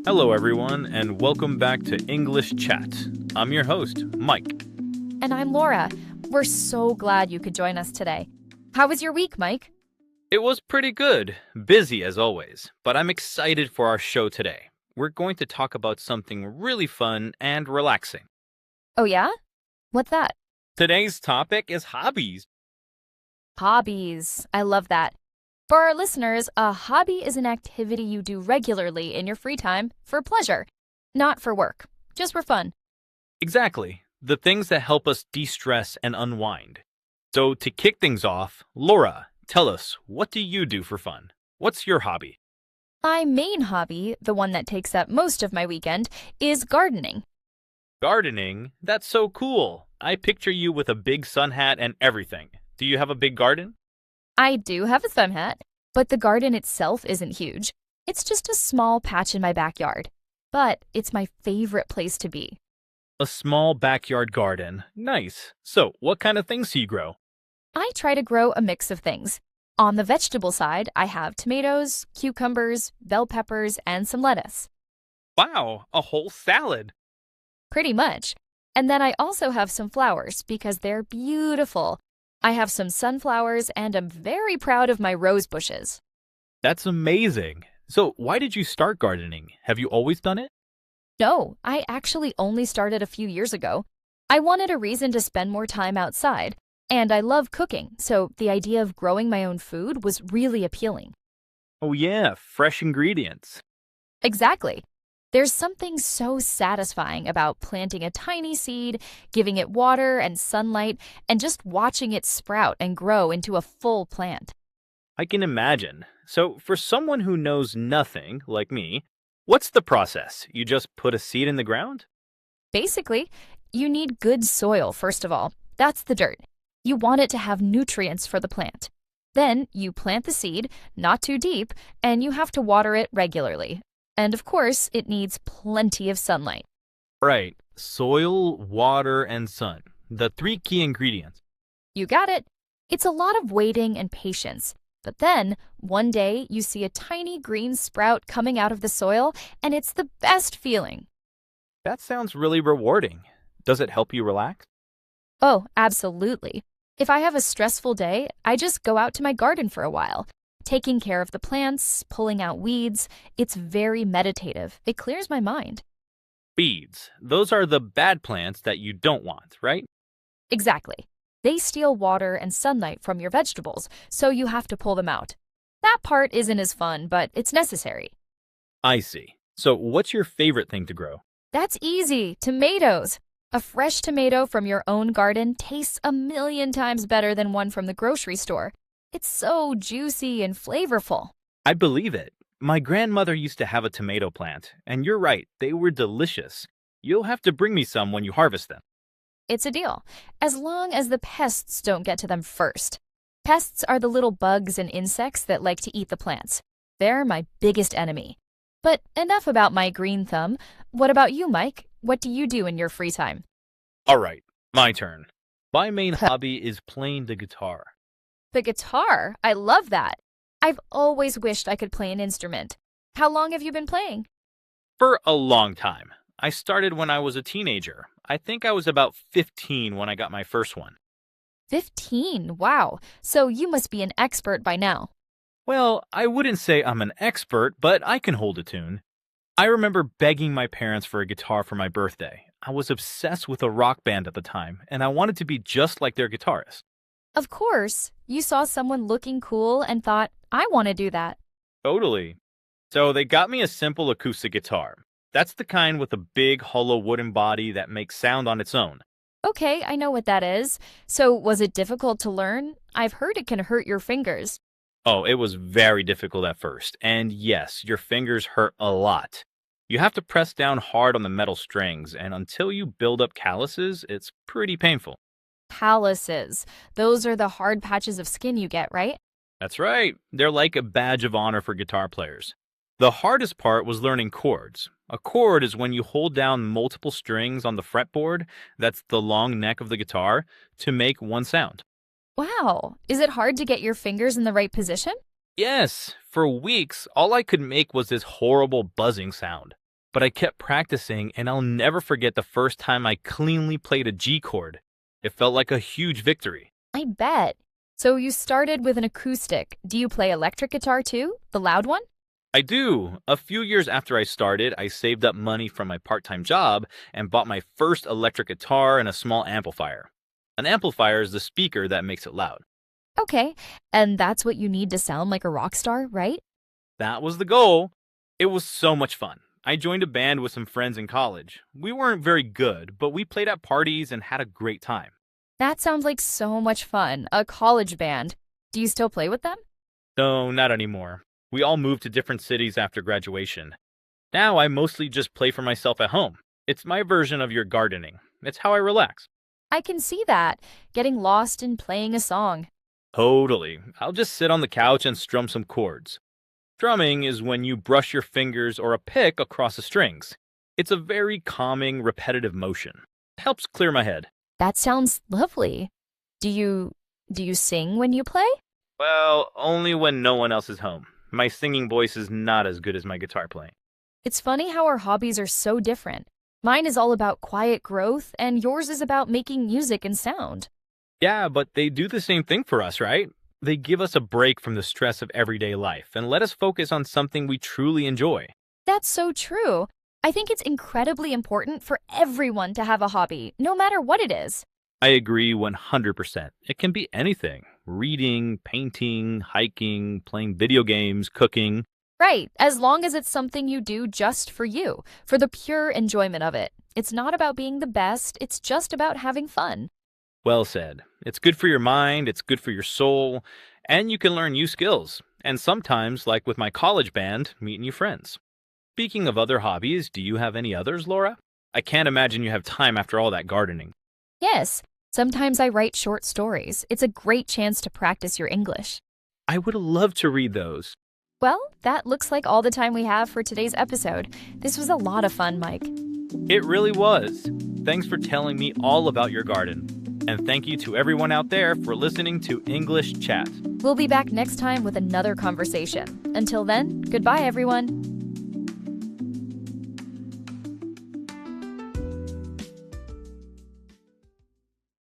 Hello, everyone, and welcome back to English Chat. I'm your host, Mike. And I'm Laura. We're so glad you could join us today. How was your week, Mike? It was pretty good, busy as always, but I'm excited for our show today. We're going to talk about something really fun and relaxing. Oh, yeah? What's that? Today's topic is hobbies. Hobbies. I love that. For our listeners, a hobby is an activity you do regularly in your free time for pleasure, not for work, just for fun. Exactly, the things that help us de-stress and unwind. So to kick things off, Laura, tell us, what do you do for fun? What's your hobby? My main hobby, the one that takes up most of my weekend, is gardening. Gardening? That's so cool. I picture you with a big sun hat and everything. Do you have a big garden? I do have a sun hat, but the garden itself isn't huge. It's just a small patch in my backyard. But it's my favorite place to be. A small backyard garden. Nice. So, what kind of things do you grow? I try to grow a mix of things. On the vegetable side, I have tomatoes, cucumbers, bell peppers, and some lettuce. Wow, a whole salad. Pretty much. And then I also have some flowers because they're beautiful. I have some sunflowers and I'm very proud of my rose bushes. That's amazing. So, why did you start gardening? Have you always done it? No, I actually only started a few years ago. I wanted a reason to spend more time outside, and I love cooking, so the idea of growing my own food was really appealing. Oh, yeah, fresh ingredients. Exactly. There's something so satisfying about planting a tiny seed, giving it water and sunlight, and just watching it sprout and grow into a full plant. I can imagine. So, for someone who knows nothing, like me, what's the process? You just put a seed in the ground? Basically, you need good soil, first of all. That's the dirt. You want it to have nutrients for the plant. Then you plant the seed, not too deep, and you have to water it regularly. And of course, it needs plenty of sunlight. Right. Soil, water, and sun. The three key ingredients. You got it. It's a lot of waiting and patience. But then, one day, you see a tiny green sprout coming out of the soil, and it's the best feeling. That sounds really rewarding. Does it help you relax? Oh, absolutely. If I have a stressful day, I just go out to my garden for a while. Taking care of the plants, pulling out weeds, it's very meditative. It clears my mind. Weeds. Those are the bad plants that you don't want, right? Exactly. They steal water and sunlight from your vegetables, so you have to pull them out. That part isn't as fun, but it's necessary. I see. So, what's your favorite thing to grow? That's easy. Tomatoes. A fresh tomato from your own garden tastes a million times better than one from the grocery store. It's so juicy and flavorful. I believe it. My grandmother used to have a tomato plant, and you're right, they were delicious. You'll have to bring me some when you harvest them. It's a deal, as long as the pests don't get to them first. Pests are the little bugs and insects that like to eat the plants. They're my biggest enemy. But enough about my green thumb. What about you, Mike? What do you do in your free time? All right, my turn. My main hobby is playing the guitar. The guitar? I love that. I've always wished I could play an instrument. How long have you been playing? For a long time. I started when I was a teenager. I think I was about 15 when I got my first one. 15? Wow. So you must be an expert by now. Well, I wouldn't say I'm an expert, but I can hold a tune. I remember begging my parents for a guitar for my birthday. I was obsessed with a rock band at the time, and I wanted to be just like their guitarist. Of course. You saw someone looking cool and thought, I want to do that. Totally. So they got me a simple acoustic guitar. That's the kind with a big hollow wooden body that makes sound on its own. Okay, I know what that is. So was it difficult to learn? I've heard it can hurt your fingers. Oh, it was very difficult at first. And yes, your fingers hurt a lot. You have to press down hard on the metal strings, and until you build up calluses, it's pretty painful. Calluses. Those are the hard patches of skin you get, right? That's right. They're like a badge of honor for guitar players. The hardest part was learning chords. A chord is when you hold down multiple strings on the fretboard, that's the long neck of the guitar, to make one sound. Wow. Is it hard to get your fingers in the right position? Yes, for weeks, all I could make was this horrible buzzing sound. But I kept practicing, and I'll never forget the first time I cleanly played a G chord. It felt like a huge victory. I bet. So you started with an acoustic. Do you play electric guitar too? The loud one? I do. A few years after I started, I saved up money from my part-time job and bought my first electric guitar and a small amplifier. An amplifier is the speaker that makes it loud. Okay, and that's what you need to sound like a rock star, right? That was the goal. It was so much fun. I joined a band with some friends in college. We weren't very good, but we played at parties and had a great time. That sounds like so much fun. A college band. Do you still play with them? No, not anymore. We all moved to different cities after graduation. Now I mostly just play for myself at home. It's my version of your gardening. It's how I relax. I can see that. Getting lost in playing a song. Totally. I'll just sit on the couch and strum some chords. Strumming is when you brush your fingers or a pick across the strings. It's a very calming, repetitive motion. It helps clear my head. That sounds lovely. Do you sing when you play? Well, only when no one else is home. My singing voice is not as good as my guitar playing. It's funny how our hobbies are so different. Mine is all about quiet growth, and yours is about making music and sound. Yeah, but they do the same thing for us, right? They give us a break from the stress of everyday life and let us focus on something we truly enjoy. That's so true. I think it's incredibly important for everyone to have a hobby, no matter what it is. I agree 100%. It can be anything: reading, painting, hiking, playing video games, cooking. Right, as long as it's something you do just for you, for the pure enjoyment of it. It's not about being the best, it's just about having fun. Well said. It's good for your mind, it's good for your soul, and you can learn new skills. And sometimes, like with my college band, meet new friends. Speaking of other hobbies, do you have any others, Laura? I can't imagine you have time after all that gardening. Yes, sometimes I write short stories. It's a great chance to practice your English. I would love to read those. Well, that looks like all the time we have for today's episode. This was a lot of fun, Mike. It really was. Thanks for telling me all about your garden. And thank you to everyone out there for listening to English Chat. We'll be back next time with another conversation. Until then, goodbye, everyone.